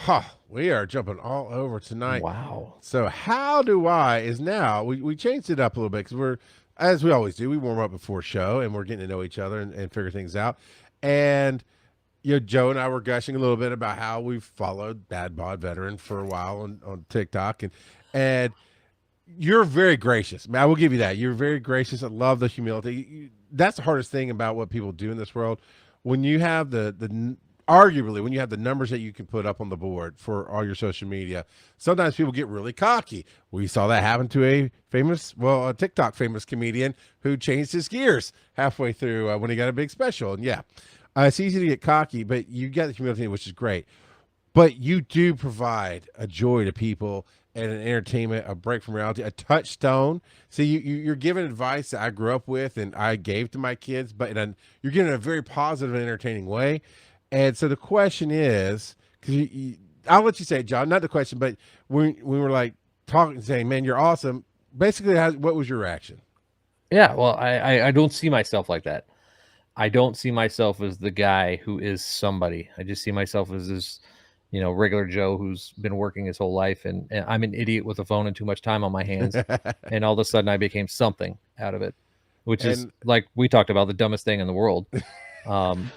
Huh, we are jumping all over tonight. Wow. So how do I is now we changed it up a little bit because we're as we always do, we warm up before show and we're getting to know each other and figure things out. And Joe and I were gushing a little bit about how we've followed Dadbod veteran for a while on TikTok and you're very gracious. I will give you that. You're very gracious. I love the humility. That's the hardest thing about what people do in this world. When you have the arguably when you have the numbers that you can put up on the board for all your social media, sometimes people get really cocky. We saw that happen to a TikTok famous comedian who changed his gears halfway through when he got a big special. And it's easy to get cocky, but you get the humility, which is great. But you do provide a joy to people and an entertainment, a break from reality, a touchstone. See, you're giving advice that I grew up with and I gave to my kids, but you're giving it a very positive and entertaining way. And so the question is, because I'll let you say it, John, not the question, but we were like talking, saying, man, you're awesome. Basically, what was your reaction? Yeah, well, I don't see myself like that. I don't see myself as the guy who is somebody. I just see myself as this, regular Joe who's been working his whole life, and I'm an idiot with a phone and too much time on my hands, and all of a sudden I became something out of it, which is And like we talked about, the dumbest thing in the world. Um,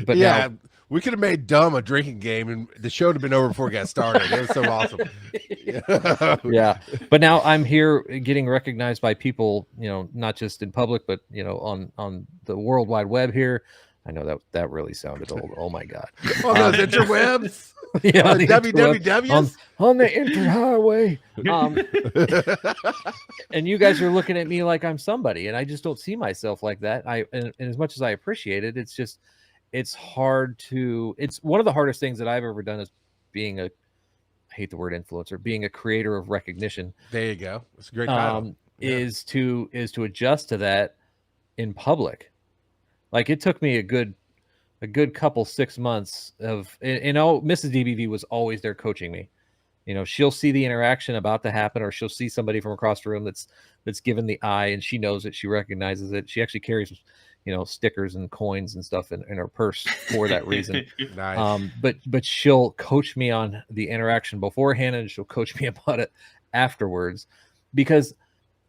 but yeah, now, we could have made dumb a drinking game, and the show would have been over before it got started. It was so awesome. yeah, but now I'm here getting recognized by people, not just in public, but on the World Wide Web here. I know that really sounded old. Oh my god. On those interwebs, Yeah, on the the interweb, WWWs. on the interhighway. And you guys are looking at me like I'm somebody, and I just don't see myself like that. And as much as I appreciate it, it's hard to. It's one of the hardest things that I've ever done is being a. I hate the word influencer, being a creator of recognition. There you go. It's a great title. Yeah. Is to adjust to that in public. Like it took me a good couple 6 months of, Mrs. DBV was always there coaching me. She'll see the interaction about to happen, or she'll see somebody from across the room that's given the eye, and she knows it, she recognizes it. She actually carries stickers and coins and stuff in her purse for that reason. Nice. But she'll coach me on the interaction beforehand, and she'll coach me about it afterwards, because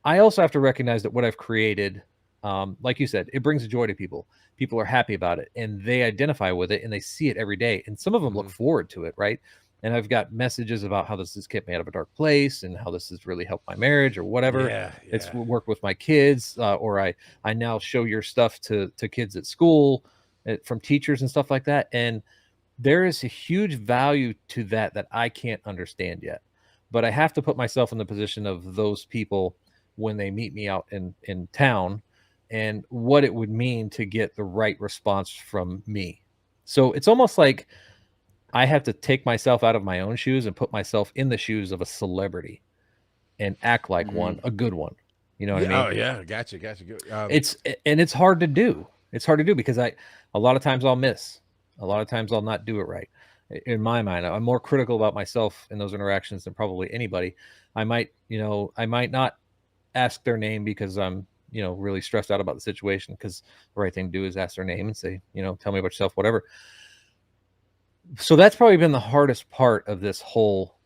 I also have to recognize that what I've created, like you said, it brings joy to people. People are happy about it, and they identify with it, and they see it every day, and some of them look forward to it, right? And I've got messages about how this has kept me out of a dark place, and how this has really helped my marriage, or whatever. Yeah. It's worked with my kids, or I now show your stuff to kids at school, from teachers and stuff like that. And there is a huge value to that I can't understand yet. But I have to put myself in the position of those people when they meet me out in town, and what it would mean to get the right response from me. So it's almost like I have to take myself out of my own shoes and put myself in the shoes of a celebrity and act like one, a good one. You know what I mean? Oh yeah, gotcha. It's hard to do. It's hard to do because a lot of times I'll miss. A lot of times I'll not do it right. In my mind, I'm more critical about myself in those interactions than probably anybody. I might not ask their name because I'm, really stressed out about the situation, because the right thing to do is ask their name and say, tell me about yourself, whatever. So that's probably been the hardest part of this whole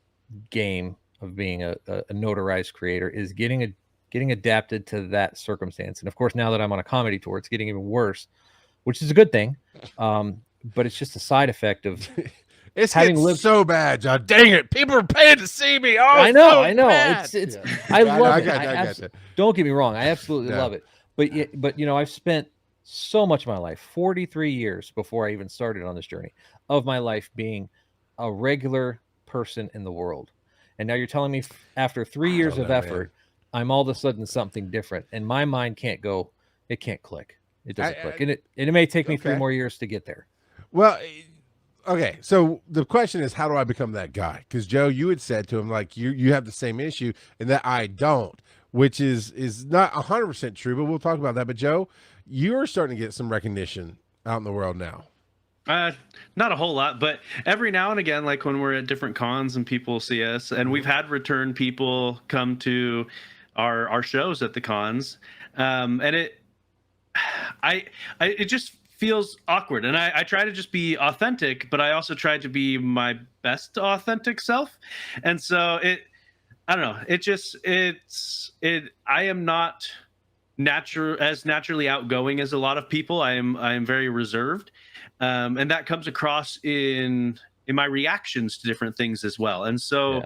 game of being a notarized creator, is getting adapted to that circumstance. And of course, now that I'm on a comedy tour, it's getting even worse, which is a good thing. But it's just a side effect of it's having lived so bad, John. Dang it! People are paying to see me. Oh, I know. Bad. It's. Yeah. I love it. Don't get me wrong. I absolutely love it. But I've spent so much of my life, 43 years before I even started on this journey of my life, being a regular person in the world. And now you're telling me after 3 years of effort, man, I'm all of a sudden something different, and my mind can't go. It can't click. It doesn't click, and it may take me 3 more years to get there. Well, okay. So the question is, how do I become that guy? Because Joe, you had said to him, like, you have the same issue, and that I don't, which is not 100% true, but we'll talk about that. But Joe, you're starting to get some recognition out in the world now. Not a whole lot, but every now and again, like when we're at different cons and people see us, and we've had return people come to our shows at the cons, and it just feels awkward. And I try to just be authentic, but I also try to be my best authentic self. And so I don't know. I am not naturally outgoing as a lot of people. I am very reserved, and that comes across in my reactions to different things as well. And so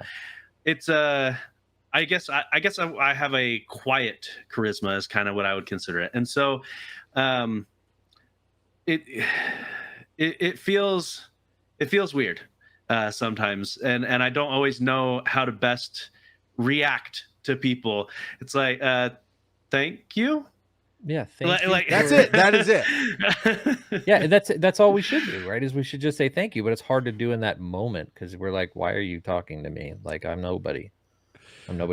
it's I guess I have a quiet charisma is kind of what I would consider it. And so it feels weird sometimes, and I don't always know how to best react to people. It's like thank you. Yeah, thank you. Like that's it. That is it. Yeah, that's all we should do, right? Is we should just say thank you, but it's hard to do in that moment because we're like, why are you talking to me? Like I'm nobody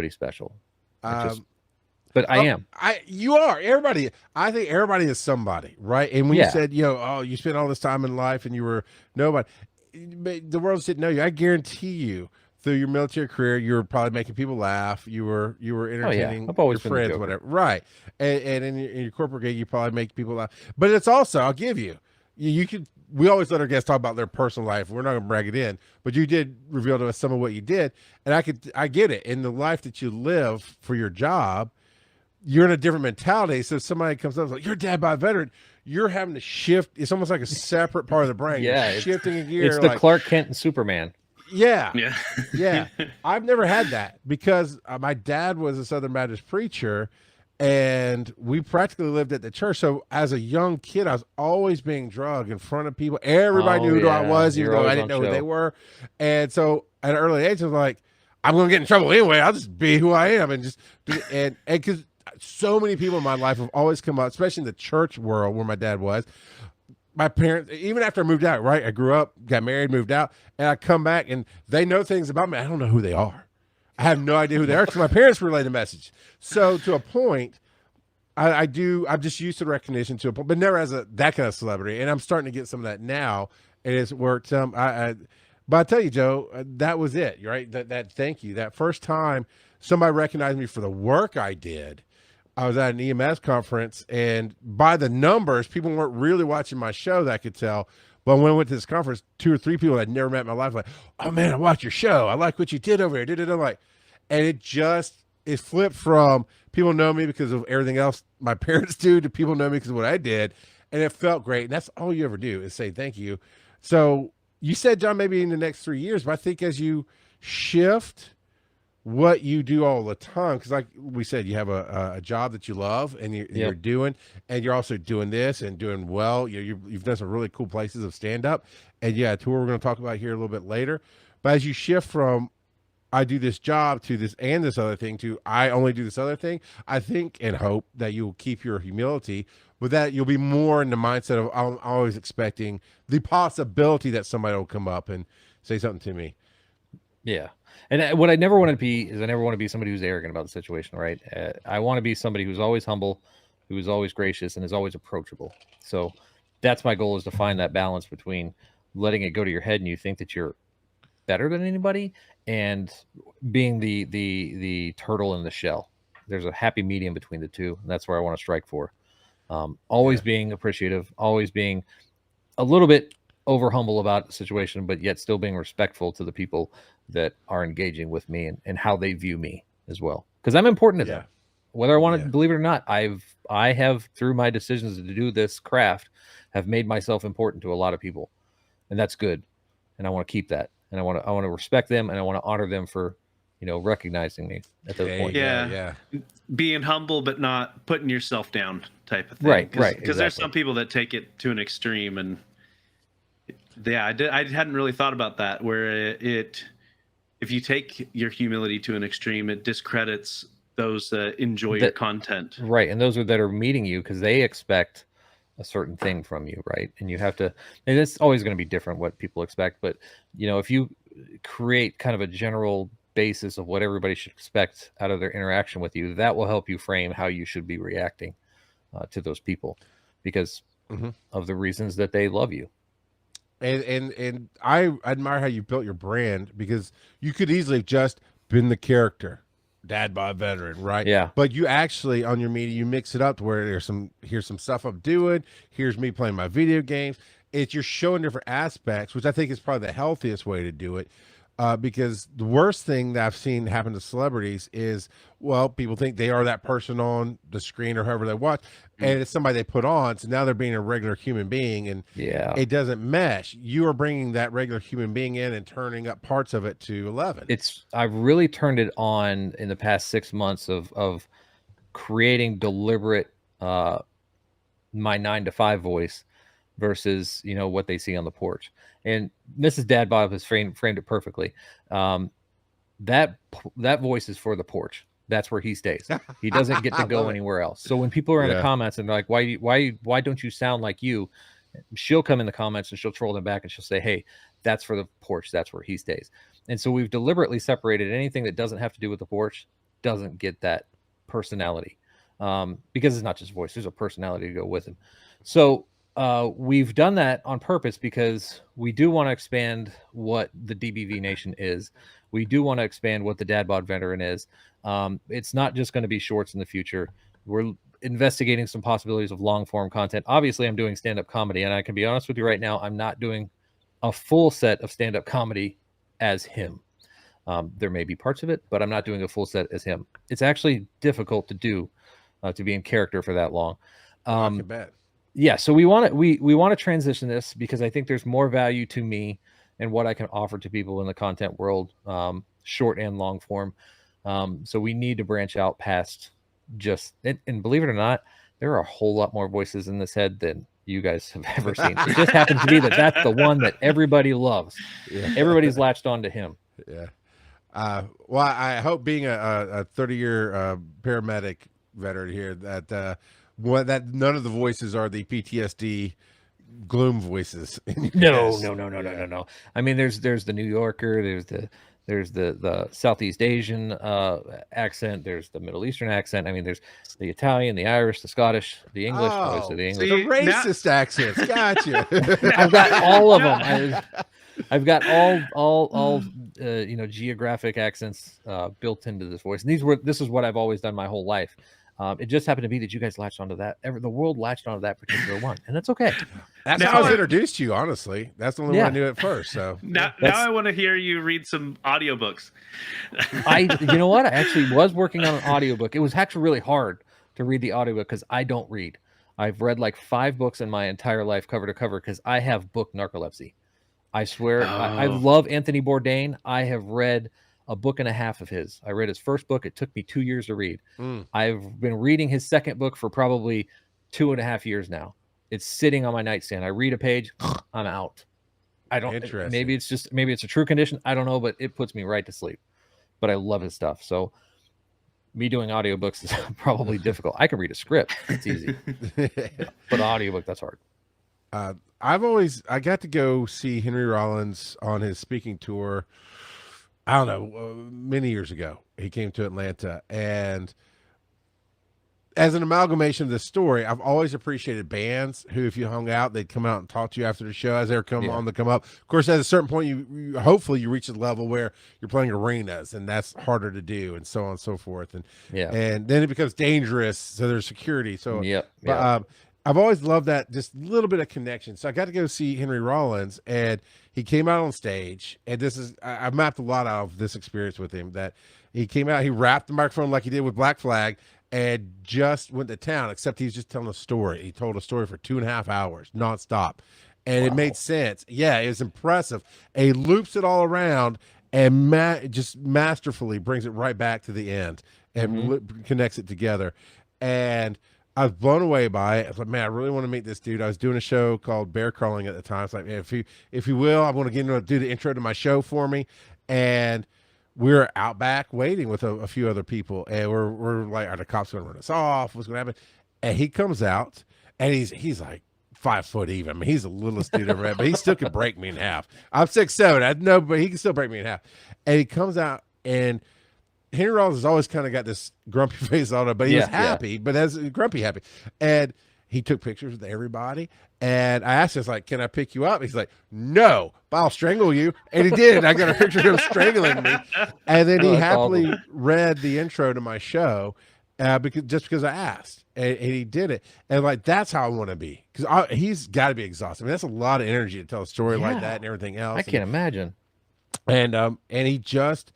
special. But I am. You are everybody. I think everybody is somebody, right? And when you said, oh, you spent all this time in life and you were nobody, the world didn't know you. I guarantee you, through your military career, you were probably making people laugh. You were entertaining I've always your been friends, whatever. Right. And in your corporate gig, you probably make people laugh. But it's also, I'll give you, you could. We always let our guests talk about their personal life. We're not going to brag it in, but you did reveal to us some of what you did, and I get it. In the life that you live for your job, you're in a different mentality. So if somebody comes up and is like, "You're a Dadbod veteran," you're having to shift. It's almost like a separate part of the brain. Yeah, you're shifting a gear. It's the Clark Kent and Superman. Yeah. Yeah. I've never had that because my dad was a Southern Baptist preacher, and we practically lived at the church. So as a young kid, I was always being drugged in front of people. Everybody knew who I was, even though I didn't know who they were. And so at an early age, I was like, I'm going to get in trouble anyway. I'll just be who I am. And because so many people in my life have always come up, especially in the church world where my dad was. My parents, even after I moved out, right? I grew up, got married, moved out, and I come back and they know things about me. I don't know who they are. I have no idea who they are because my parents relayed the message. So to a point, I'm just used to the recognition to a point, but never as that kind of celebrity. And I'm starting to get some of that now, and it's worked. But I tell you, Joe, that was it, right? That thank you. That first time somebody recognized me for the work I did. I was at an EMS conference, and by the numbers, people weren't really watching my show that I could tell. But when I went to this conference, 2 or 3 people I'd never met in my life, like, oh man, I watched your show. I like what you did over here. Like, and it flipped from people know me because of everything else my parents do to people know me because of what I did. And it felt great. And that's all you ever do is say thank you. So you said, John, maybe in the next 3 years, but I think as you shift what you do all the time, because like we said, you have a job that you love and you're doing, and you're also doing this and doing well. You've done some really cool places of stand-up, and a tour we're going to talk about here a little bit later. But as you shift from I do this job to this and this other thing to I only do this other thing, I think and hope that you'll keep your humility, but that you'll be more in the mindset of I'm always expecting the possibility that somebody will come up and say something to me. Yeah. And what I never want to be is I never want to be somebody who's arrogant about the situation, right? I want to be somebody who's always humble, who is always gracious, and is always approachable. So that's my goal, is to find that balance between letting it go to your head and you think that you're better than anybody, and being the turtle in the shell. There's a happy medium between the two, and that's where I want to strike for. Always being appreciative, always being a little bit over humble about the situation, but yet still being respectful to the people that are engaging with me and how they view me as well. Because I'm important to them. Whether I want to believe it or not, I have, through my decisions to do this craft, have made myself important to a lot of people. And that's good. And I want to keep that. And I want to respect them, and I want to honor them for, recognizing me at that point. Yeah. Being humble, but not putting yourself down type of thing. Right. Because there's some people that take it to an extreme, and I hadn't really thought about that, where if you take your humility to an extreme, it discredits those that enjoy your content. Right. And those that are meeting you because they expect a certain thing from you, right? And you have to, and it's always going to be different what people expect, but if you create kind of a general basis of what everybody should expect out of their interaction with you, that will help you frame how you should be reacting to those people, because of the reasons that they love you. And I admire how you built your brand, because you could easily have just been the character, Dadbod veteran, right? Yeah. But you actually on your media, you mix it up to where here's some stuff I'm doing. Here's me playing my video games. You're showing different aspects, which I think is probably the healthiest way to do it. Because the worst thing that I've seen happen to celebrities is, well, people think they are that person on the screen or however they watch, and it's somebody they put on. So now they're being a regular human being, and it doesn't mesh. You are bringing that regular human being in and turning up parts of it to 11. I've really turned it on in the past 6 months of creating deliberate my 9 to 5 voice versus what they see on the porch. And Mrs. Dadbod has framed it perfectly. That voice is for the porch. That's where he stays. He doesn't get to go anywhere else. So when people are in the comments and they're like, why don't you sound like you? She'll come in the comments and she'll troll them back and she'll say, hey, that's for the porch. That's where he stays. And so we've deliberately separated anything that doesn't have to do with the porch, doesn't get that personality. Because it's not just voice, there's a personality to go with him. So we've done that on purpose because we do want to expand what the DBV Nation is. We do want to expand what the Dadbod veteran is. It's not just going to be shorts in the future. We're investigating some possibilities of long form content. Obviously, I'm doing stand-up comedy, and I can be honest with you right now, I'm not doing a full set of stand-up comedy as him. There may be parts of it, but I'm not doing a full set as him. It's actually difficult to do, to be in character for that long. I can bet. Yeah, so we want to transition this because I think there's more value to me and what I can offer to people in the content world, short and long form. So we need to branch out past just and believe it or not, there are a whole lot more voices in this head than you guys have ever seen. It just happens to be that's the one that everybody loves. Yeah. Everybody's latched on to him. Yeah. Well, I hope being a 30-year paramedic veteran here that none of the voices are the PTSD gloom voices. No. I mean, there's the New Yorker, there's the Southeast Asian accent, there's the Middle Eastern accent. I mean, there's the Italian, the Irish, the Scottish, the English, obviously the English. The racist accents. Gotcha. I've got all of them. I've got all geographic accents built into this voice. And this is what I've always done my whole life. It just happened to be that you guys latched onto that. The world latched onto that particular one, and that's okay. That's how I was introduced to you, honestly. That's the only one I knew at first. So now I want to hear you read some audiobooks. You know what? I actually was working on an audiobook. It was actually really hard to read the audiobook because I don't read. I've read like 5 books in my entire life, cover to cover, because I have book narcolepsy. I swear, I love Anthony Bourdain. I have read a book and a half of his. I read his first book. It took me 2 years to read. I've been reading his second book for probably 2.5 years now. It's sitting on my nightstand. I read a page, I'm out. I don't. Maybe it's a true condition. I don't know, but it puts me right to sleep. But I love his stuff. So me doing audiobooks is probably difficult. I can read a script. It's easy. But audiobook, that's hard. I got to go see Henry Rollins on his speaking tour. I don't know, many years ago. He came to Atlanta, and as an amalgamation of this story, I've always appreciated bands who, if you hung out, they'd come out and talk to you after the show as they're on to come up. Of course, at a certain point, you hopefully you reach a level where you're playing arenas, and that's harder to do, and so on and so forth. And then it becomes dangerous, so there's security. So I've always loved that, just a little bit of connection. So I got to go see Henry Rollins, and he came out on stage, and I've mapped a lot out of this experience with him, that he came out, he wrapped the microphone like he did with Black Flag, and just went to town, except he was just telling a story. He told a story for 2.5 hours, nonstop. And it made sense. Yeah, it was impressive. And he loops it all around and just masterfully brings it right back to the end and connects it together. And I was blown away by it. I was like, man, I really want to meet this dude. I was doing a show called Bear Crawling at the time. It's like, man, if you will, I want to get him to do the intro to my show for me. And we were out back waiting with a few other people, and we're like, are the cops going to run us off? What's going to happen? And he comes out, and he's like 5 foot even. I mean, he's the littlest dude ever had, but he still can break me in half. I'm 6'7". I know, but he can still break me in half. And he comes out, and Henry Rollins has always kind of got this grumpy face on it, but he was happy, but as grumpy happy. And He took pictures with everybody. And I asked him, like, can I pick you up? He's like, no, but I'll strangle you. And he did. I got a picture of him strangling me. And then he that's happily awesome. read the intro to my show because I asked. And he did it. And like, that's how I want to be. Because he's got to be exhausted. I mean, that's a lot of energy to tell a story like Yeah. that and everything else. I can't imagine. And he just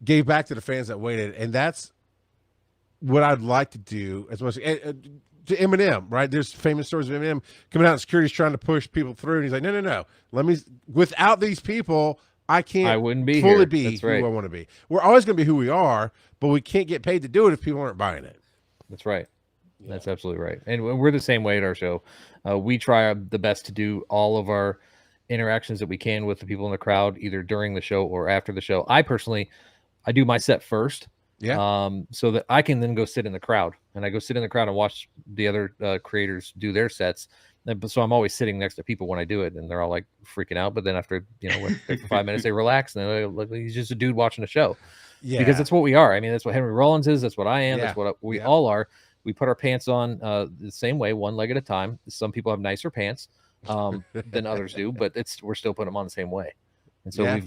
gave back to the fans that waited. And that's what I'd like to do as much. To Eminem, right? There's famous stories of Eminem coming out and security's trying to push people through. And he's like, no. Without these people, I wouldn't be fully here. be That's who right. I want to be. We're always going to be who we are, but we can't get paid to do it if people aren't buying it. That's right. That's absolutely right. And we're the same way at our show. We try the best to do all of our interactions that we can with the people in the crowd, either during the show or after the show. I do my set first. Yeah. So that I can then go sit in the crowd, and I go sit in the crowd and watch the other creators do their sets. So I'm always sitting next to people when I do it, and they're all like freaking out. But then after, for 5 minutes, they relax, and they're like, he's just a dude watching a show. Yeah. Because that's what we are. I mean, that's what Henry Rollins is. That's what I am. Yeah. That's what we all are. We put our pants on the same way, one leg at a time. Some people have nicer pants than others do, but we're still putting them on the same way. And so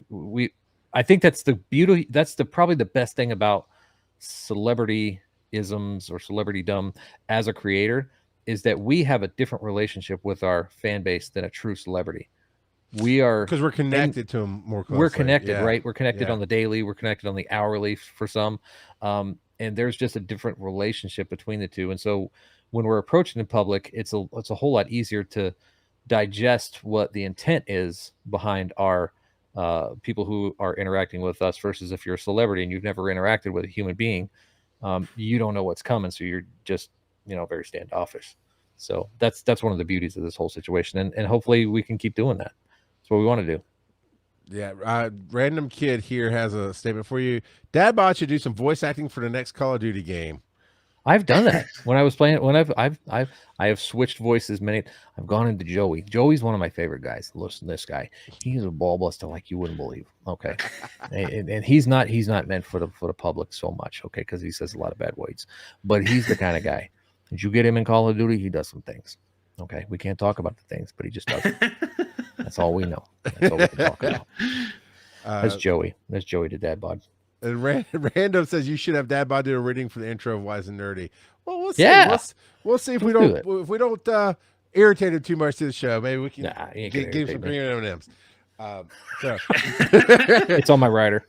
I think that's the beauty. That's probably the best thing about celebrityisms or celebritydom as a creator, is that we have a different relationship with our fan base than a true celebrity. We are, because we're connected to them more closely. We're connected, right? We're connected on the daily. We're connected on the hourly for some. And there's just a different relationship between the two. And so when we're approaching the public, it's a whole lot easier to digest what the intent is behind our people who are interacting with us, versus if you're a celebrity and you've never interacted with a human being, you don't know what's coming. So you're just, very standoffish. So that's one of the beauties of this whole situation. And hopefully we can keep doing that. That's what we want to do. Yeah. Random kid here has a statement for you. Dadbod should do some voice acting for the next Call of Duty game. I've done that when I was playing. When I have switched voices many. I've gone into Joey. Joey's one of my favorite guys. Listen, this guy, he's a ball buster like you wouldn't believe. Okay, and he's not meant for the public so much. Okay, because he says a lot of bad words, but he's the kind of guy. Did you get him in Call of Duty? He does some things. Okay, we can't talk about the things, but he just does it. That's all we know. That's all we can talk about. That's Joey. That's Joey to Dadbod. And Random says you should have Dadbod do a reading for the intro of Wise and Nerdy. Well, we'll see. Yeah. We'll see if we Let's don't irritate him too much to the show. Maybe we can Nah, he ain't give gonna him some irritate me. green M&Ms. So It's on my rider.